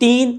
3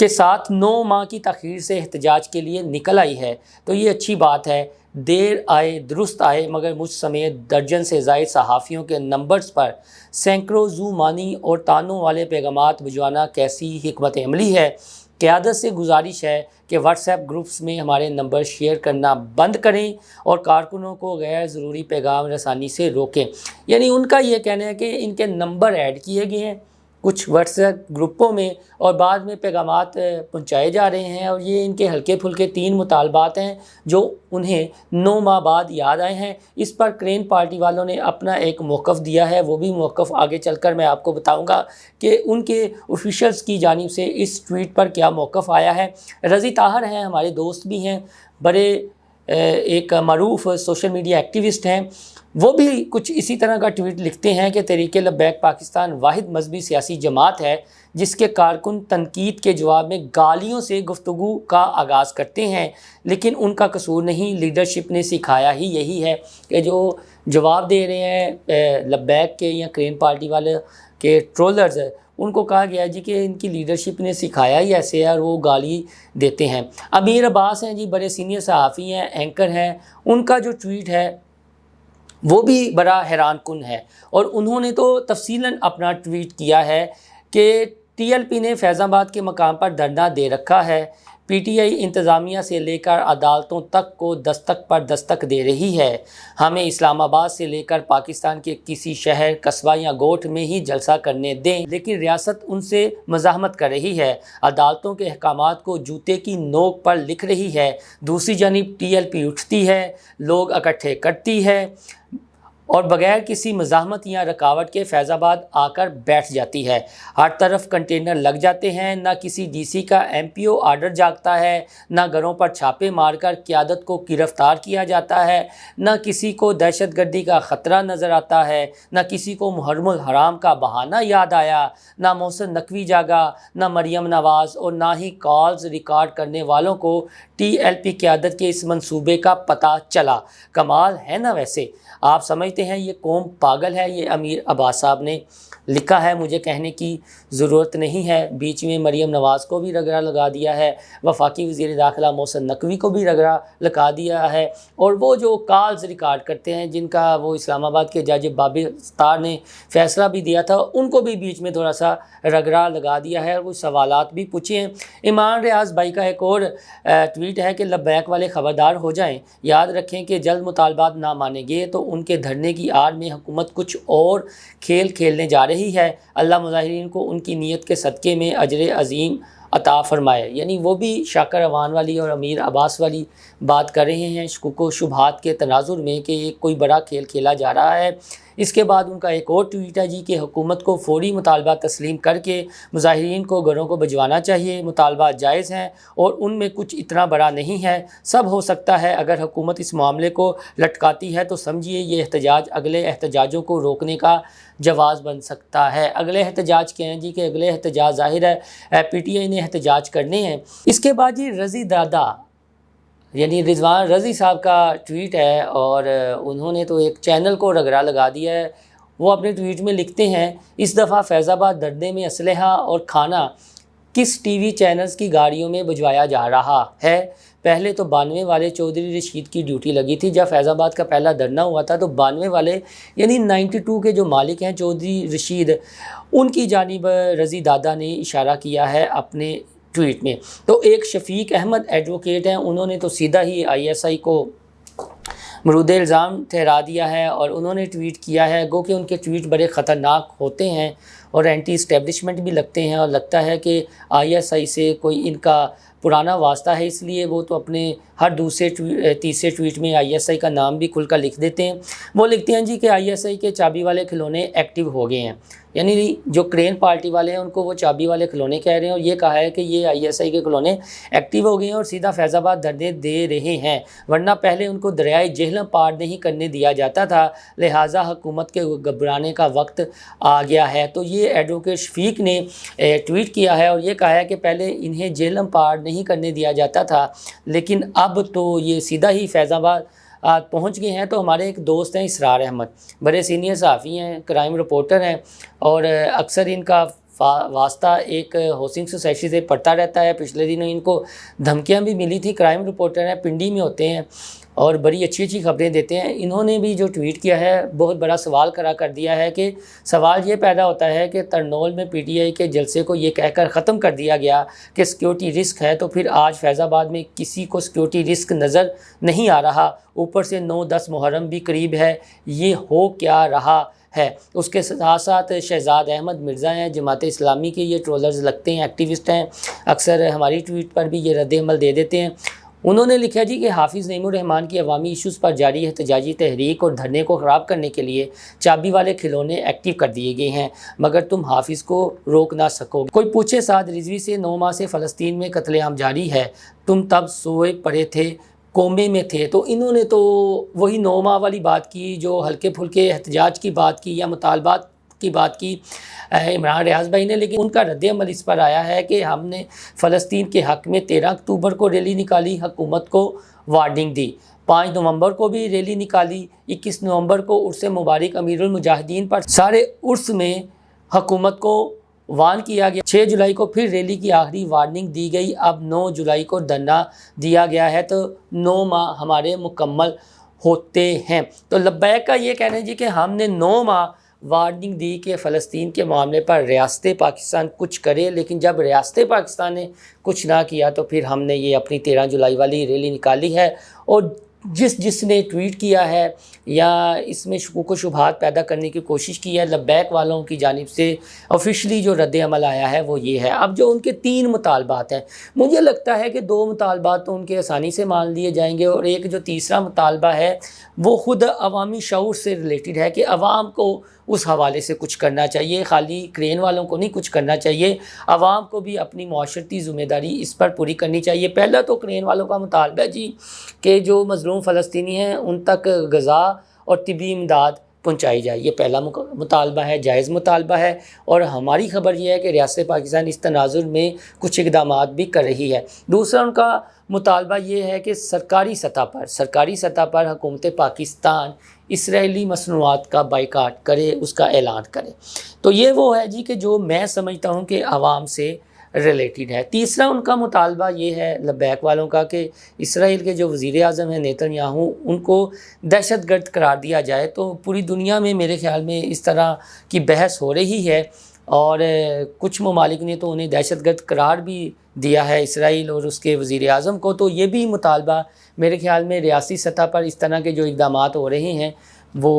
کے ساتھ 9 ماہ کی تاخیر سے احتجاج کے لیے نکل آئی ہے، تو یہ اچھی بات ہے۔ دیر آئے درست آئے، مگر مجھ سمیت درجن سے زائد صحافیوں کے نمبرز پر سینکڑوں ذو معنی اور تانوں والے پیغامات بھجوانا کیسی حکمت عملی ہے؟ قیادت سے گزارش ہے کہ واٹس ایپ گروپس میں ہمارے نمبر شیئر کرنا بند کریں اور کارکنوں کو غیر ضروری پیغام رسانی سے روکیں۔ یعنی ان کا یہ کہنا ہے کہ ان کے نمبر ایڈ کیے گئے ہیں کچھ واٹس ایپ گروپوں میں اور بعد میں پیغامات پہنچائے جا رہے ہیں، اور یہ ان کے ہلکے پھلکے 3 مطالبات ہیں جو انہیں 9 ماہ بعد یاد آئے ہیں۔ اس پر کرین پارٹی والوں نے اپنا ایک موقف دیا ہے، وہ بھی موقف آگے چل کر میں آپ کو بتاؤں گا کہ ان کے آفیشلز کی جانب سے اس ٹویٹ پر کیا موقف آیا ہے۔ رضی طاہر ہیں، ہمارے دوست بھی ہیں، بڑے ایک معروف سوشل میڈیا ایکٹیوسٹ ہیں، وہ بھی کچھ اسی طرح کا ٹویٹ لکھتے ہیں کہ تحریک لبیک پاکستان واحد مذہبی سیاسی جماعت ہے جس کے کارکن تنقید کے جواب میں گالیوں سے گفتگو کا آغاز کرتے ہیں، لیکن ان کا قصور نہیں، لیڈرشپ نے سکھایا ہی یہی ہے کہ جو جواب دے رہے ہیں لبیک کے یا کرین پارٹی والے کے ٹرولرز، ان کو کہا گیا جی کہ ان کی لیڈرشپ نے سکھایا ہی ایسے ہے اور وہ گالی دیتے ہیں۔ امیر عباس ہیں جی، بڑے سینئر صحافی ہیں، اینکر ہیں، ان کا جو ٹویٹ ہے وہ بھی بڑا حیران کن ہے، اور انہوں نے تو تفصیلاً اپنا ٹویٹ کیا ہے کہ ٹی ایل پی نے فیض آباد کے مقام پر دھرنا دے رکھا ہے، پی ٹی آئی انتظامیہ سے لے کر عدالتوں تک کو دستک پر دستک دے رہی ہے، ہمیں اسلام آباد سے لے کر پاکستان کے کسی شہر، قصبہ یا گوٹھ میں ہی جلسہ کرنے دیں، لیکن ریاست ان سے مزاحمت کر رہی ہے، عدالتوں کے احکامات کو جوتے کی نوک پر لکھ رہی ہے، دوسری جانب ٹی ایل پی اٹھتی ہے، لوگ اکٹھے کرتی ہے اور بغیر کسی مزاحمت یا رکاوٹ کے فیض آباد آ کر بیٹھ جاتی ہے، ہر طرف کنٹینر لگ جاتے ہیں، نہ کسی ڈی سی کا ایم پی او آرڈر جاگتا ہے، نہ گھروں پر چھاپے مار کر قیادت کو گرفتار کیا جاتا ہے، نہ کسی کو دہشت گردی کا خطرہ نظر آتا ہے، نہ کسی کو محرم الحرام کا بہانہ یاد آیا، نہ محسن نقوی جاگا، نہ مریم نواز، اور نہ ہی کالز ریکارڈ کرنے والوں کو ٹی ایل پی قیادت کے اس منصوبے کا پتہ چلا۔ کمال ہے نا؟ ویسے آپ سمجھتے ہیں یہ قوم پاگل ہے؟ یہ امیر عباس صاحب نے لکھا ہے، مجھے کہنے کی ضرورت نہیں ہے۔ بیچ میں مریم نواز کو بھی رگڑا لگا دیا ہے، وفاقی وزیر داخلہ محسن نقوی کو بھی رگڑا لگا دیا ہے، اور وہ جو کالز ریکارڈ کرتے ہیں جن کا وہ اسلام آباد کے جج بابر ستار نے فیصلہ بھی دیا تھا، ان کو بھی بیچ میں تھوڑا سا رگڑا لگا دیا ہے اور کچھ سوالات بھی پوچھے ہیں۔ ایمان ریاض بھائی کا ایک اور ٹویٹ ہے کہ لبیک والے خبردار ہو جائیں، یاد رکھیں کہ جلد مطالبات نہ مانے گئے تو ان کے دھرنے کی آڑ میں حکومت کچھ اور کھیل کھیلنے جا رہی ہے، اللہ مظاہرین کو ان کی نیت کے صدقے میں اجر عظیم عطا فرمائے۔ یعنی وہ بھی شاکر اوان والی اور امیر عباس والی بات کر رہے ہیں، شکوک و شبہات کے تناظر میں کہ یہ کوئی بڑا کھیل کھیلا جا رہا ہے۔ اس کے بعد ان کا ایک اور ٹویٹ ہے جی کہ حکومت کو فوری مطالبات تسلیم کر کے مظاہرین کو گھروں کو بھجوانا چاہیے، مطالبات جائز ہیں اور ان میں کچھ اتنا بڑا نہیں ہے، سب ہو سکتا ہے۔ اگر حکومت اس معاملے کو لٹکاتی ہے تو سمجھیے یہ احتجاج اگلے احتجاجوں کو روکنے کا جواز بن سکتا ہے۔ اگلے احتجاج کیا ہیں جی کہ اگلے احتجاج ظاہر ہے پی ٹی آئی نے احتجاج کرنے ہیں۔ اس کے بعد جی رضی دادا یعنی رضوان رضی صاحب کا ٹویٹ ہے، اور انہوں نے تو ایک چینل کو رگڑا لگا دیا ہے۔ وہ اپنے ٹویٹ میں لکھتے ہیں، اس دفعہ فیض آباد دھرنے میں اسلحہ اور کھانا کس ٹی وی چینلز کی گاڑیوں میں بھجوایا جا رہا ہے؟ پہلے تو 92 والے چودھری رشید کی ڈیوٹی لگی تھی، جب فیض آباد کا پہلا دھرنا ہوا تھا تو 92 والے یعنی 92 کے جو مالک ہیں چودھری رشید، ان کی جانب رضی دادا نے اشارہ کیا ہے اپنے ٹویٹ میں۔ تو ایک شفیق احمد ایڈوکیٹ ہیں، انہوں نے تو سیدھا ہی آئی ایس آئی کو مرود الزام ٹھہرا دیا ہے، اور انہوں نے ٹویٹ کیا ہے، گو کہ ان کے ٹویٹ بڑے خطرناک ہوتے ہیں اور اینٹی اسٹیبلشمنٹ بھی لگتے ہیں، اور لگتا ہے کہ آئی ایس آئی سے کوئی ان کا پرانا واسطہ ہے، اس لیے وہ تو اپنے ہر دوسرے تیسرے ٹویٹ میں آئی ایس آئی کا نام بھی کھل کر لکھ دیتے ہیں۔ وہ لکھتے ہیں جی کہ آئی ایس آئی کے چابی والے کھلونے ایکٹیو ہو گئے ہیں، یعنی جو کرین پارٹی والے ہیں ان کو وہ چابی والے کھلونے کہہ رہے ہیں، اور یہ کہا ہے کہ یہ آئی ایس آئی کے کھلونے ایکٹیو ہو گئے ہیں اور سیدھا فیض آباد دھرنے دے رہے ہیں، ورنہ پہلے ان کو دریائے جہلم پار نہیں کرنے دیا جاتا تھا، لہٰذا حکومت کے گھبرانے کا وقت آ گیا ہے۔ تو یہ ایڈوکیٹ شفیق نے ٹویٹ کیا ہے اور یہ کہا ہے کہ پہلے انہیں جہلم پار نہیں کرنے دیا جاتا تھا، لیکن اب تو یہ سیدھا ہی فیض آباد پہنچ گئے ہیں۔ تو ہمارے ایک دوست ہیں اسرار احمد، بڑے سینئر صحافی ہیں، کرائم رپورٹر ہیں، اور اکثر ان کا واسطہ ایک ہاؤسنگ سوسائٹی سے پڑھتا رہتا ہے۔ پچھلے دنوں ان کو دھمکیاں بھی ملی تھی، کرائم رپورٹر ہیں، پنڈی میں ہوتے ہیں اور بڑی اچھی اچھی خبریں دیتے ہیں۔ انہوں نے بھی جو ٹویٹ کیا ہے بہت بڑا سوال کھڑا کر دیا ہے کہ سوال یہ پیدا ہوتا ہے کہ ترنول میں پی ٹی آئی کے جلسے کو یہ کہہ کر ختم کر دیا گیا کہ سیکیورٹی رسک ہے، تو پھر آج فیض آباد میں کسی کو سیکیورٹی رسک نظر نہیں آ رہا، اوپر سے 9-10 محرم بھی قریب ہے، یہ ہو کیا رہا ہے؟ اس کے ساتھ ساتھ شہزاد احمد مرزا ہیں، جماعت اسلامی کے یہ ٹرولرز لگتے ہیں، ایکٹیوسٹ ہیں، اکثر ہماری ٹویٹ پر بھی یہ رد عمل دے دیتے ہیں۔ انہوں نے لکھا جی کہ حافظ نعیم الرحمان کی عوامی ایشوز پر جاری احتجاجی تحریک اور دھرنے کو خراب کرنے کے لیے چابی والے کھلونے ایکٹیو کر دیے گئے ہیں، مگر تم حافظ کو روک نہ سکو گے۔ کوئی پوچھے سعد رضوی سے 9 ماہ سے فلسطین میں قتل عام جاری ہے، تم تب سوئے پڑے تھے، کومے میں تھے۔ تو انہوں نے تو وہی 9 ماہ والی بات کی، جو ہلکے پھلکے احتجاج کی بات کی یا مطالبات کی بات کی عمران ریاض بھائی نے، لیکن ان کا رد عمل اس پر آیا ہے کہ ہم نے فلسطین کے حق میں 13 اکتوبر کو ریلی نکالی، حکومت کو وارننگ دی، 5 نومبر کو بھی ریلی نکالی، 21 نومبر کو عرس مبارک امیر المجاہدین پر سارے عرس میں حکومت کو وارن کیا گیا، 6 جولائی کو پھر ریلی کی آخری وارننگ دی گئی، اب 9 جولائی کو دھرنا دیا گیا ہے، تو 9 ماہ ہمارے مکمل ہوتے ہیں۔ تو لبیک کا یہ کہنا ہے جی کہ ہم نے 9 ماہ وارننگ دی کہ فلسطین کے معاملے پر ریاست پاکستان کچھ کرے، لیکن جب ریاست پاکستان نے کچھ نہ کیا تو پھر ہم نے یہ اپنی 13 جولائی والی ریلی نکالی ہے، اور جس نے ٹویٹ کیا ہے یا اس میں شکوک و شبہات پیدا کرنے کی کوشش کی ہے، لبیک والوں کی جانب سے آفیشلی جو رد عمل آیا ہے وہ یہ ہے۔ اب جو ان کے 3 مطالبات ہیں، مجھے لگتا ہے کہ 2 مطالبات تو ان کے آسانی سے مان لیے جائیں گے، اور ایک جو تیسرا مطالبہ ہے وہ خود عوامی شعور سے ریلیٹڈ ہے کہ عوام کو اس حوالے سے کچھ کرنا چاہیے، خالی کرین والوں کو نہیں کچھ کرنا چاہیے، عوام کو بھی اپنی معاشرتی ذمہ داری اس پر پوری کرنی چاہیے۔ پہلا تو کرین والوں کا مطالبہ جی کہ جو مظلوم فلسطینی ہیں ان تک غذا اور طبی امداد پہنچائی جائے، یہ پہلا مطالبہ ہے، جائز مطالبہ ہے، اور ہماری خبر یہ ہے کہ ریاست پاکستان اس تناظر میں کچھ اقدامات بھی کر رہی ہے۔ دوسرا ان کا مطالبہ یہ ہے کہ سرکاری سطح پر حکومت پاکستان اسرائیلی مصنوعات کا بائیکاٹ کرے، اس کا اعلان کرے۔ تو یہ وہ ہے جی کہ جو میں سمجھتا ہوں کہ عوام سے ریلیٹڈ ہے۔ تیسرا ان کا مطالبہ یہ ہے لبیک والوں کا کہ اسرائیل کے جو وزیر اعظم ہیں نیتن یاہو، ان کو دہشت گرد قرار دیا جائے۔ تو پوری دنیا میں میرے خیال میں اس طرح کی بحث ہو رہی ہے، اور کچھ ممالک نے تو انہیں دہشت گرد قرار بھی دیا ہے، اسرائیل اور اس کے وزیر اعظم کو۔ تو یہ بھی مطالبہ میرے خیال میں ریاستی سطح پر اس طرح کے جو اقدامات ہو رہے ہیں وہ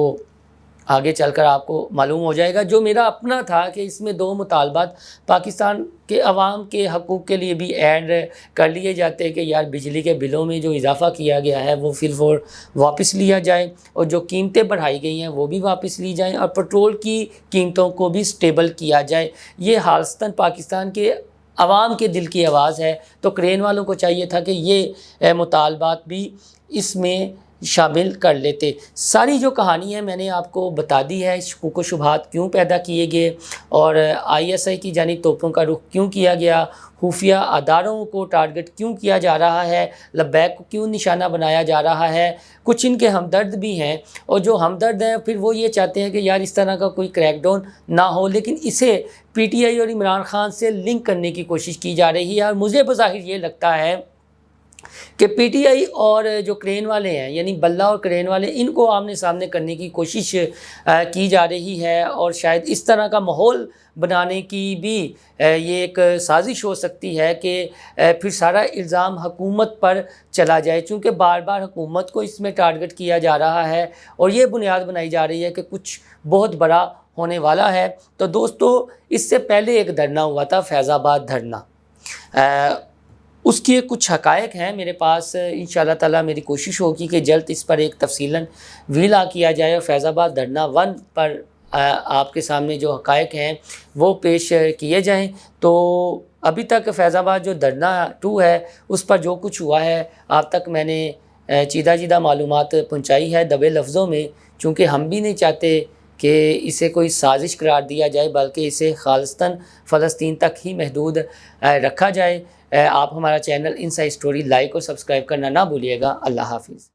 آگے چل کر آپ کو معلوم ہو جائے گا۔ جو میرا اپنا تھا کہ اس میں 2 مطالبات پاکستان کے عوام کے حقوق کے لیے بھی ایڈ کر لیے جاتے ہیں کہ یار بجلی کے بلوں میں جو اضافہ کیا گیا ہے وہ فی الفور واپس لیا جائے، اور جو قیمتیں بڑھائی گئی ہیں وہ بھی واپس لی جائیں، اور پٹرول کی قیمتوں کو بھی سٹیبل کیا جائے۔ یہ خالصتاً پاکستان کے عوام کے دل کی آواز ہے، تو کرین والوں کو چاہیے تھا کہ یہ مطالبات بھی اس میں شامل کر لیتے۔ ساری جو کہانی ہے میں نے آپ کو بتا دی ہے، شکوک و شبہات کیوں پیدا کیے گئے، اور آئی ایس آئی کی جانب توپوں کا رخ کیوں کیا گیا، خفیہ اداروں کو ٹارگٹ کیوں کیا جا رہا ہے، لبیک کو کیوں نشانہ بنایا جا رہا ہے۔ کچھ ان کے ہمدرد بھی ہیں، اور جو ہمدرد ہیں پھر وہ یہ چاہتے ہیں کہ یار اس طرح کا کوئی کریک ڈاؤن نہ ہو، لیکن اسے پی ٹی آئی اور عمران خان سے لنک کرنے کی کوشش کی جا رہی ہے۔ اور مجھے بظاہر یہ لگتا ہے کہ پی ٹی آئی اور جو کرین والے ہیں، یعنی بلہ اور کرین والے، ان کو آمنے سامنے کرنے کی کوشش کی جا رہی ہے، اور شاید اس طرح کا ماحول بنانے کی بھی یہ ایک سازش ہو سکتی ہے کہ پھر سارا الزام حکومت پر چلا جائے، چونکہ بار بار حکومت کو اس میں ٹارگٹ کیا جا رہا ہے، اور یہ بنیاد بنائی جا رہی ہے کہ کچھ بہت بڑا ہونے والا ہے۔ تو دوستو، اس سے پہلے ایک دھرنا ہوا تھا، فیض آباد دھرنا، اس کے کچھ حقائق ہیں میرے پاس۔ انشاءاللہ تعالی میری کوشش ہوگی کہ جلد اس پر ایک تفصیلاً ویلا کیا جائے، اور فیض آباد دھرنا 1 پر آپ کے سامنے جو حقائق ہیں وہ پیش کیے جائیں۔ تو ابھی تک فیض آباد جو دھرنا 2 ہے اس پر جو کچھ ہوا ہے آپ تک میں نے چیدہ معلومات پہنچائی ہے دبے لفظوں میں، چونکہ ہم بھی نہیں چاہتے کہ اسے کوئی سازش قرار دیا جائے، بلکہ اسے خالصتاً فلسطین تک ہی محدود رکھا جائے۔ آپ ہمارا چینل انسائیڈ اسٹوری لائک اور سبسکرائب کرنا نہ بھولیے گا۔ اللہ حافظ۔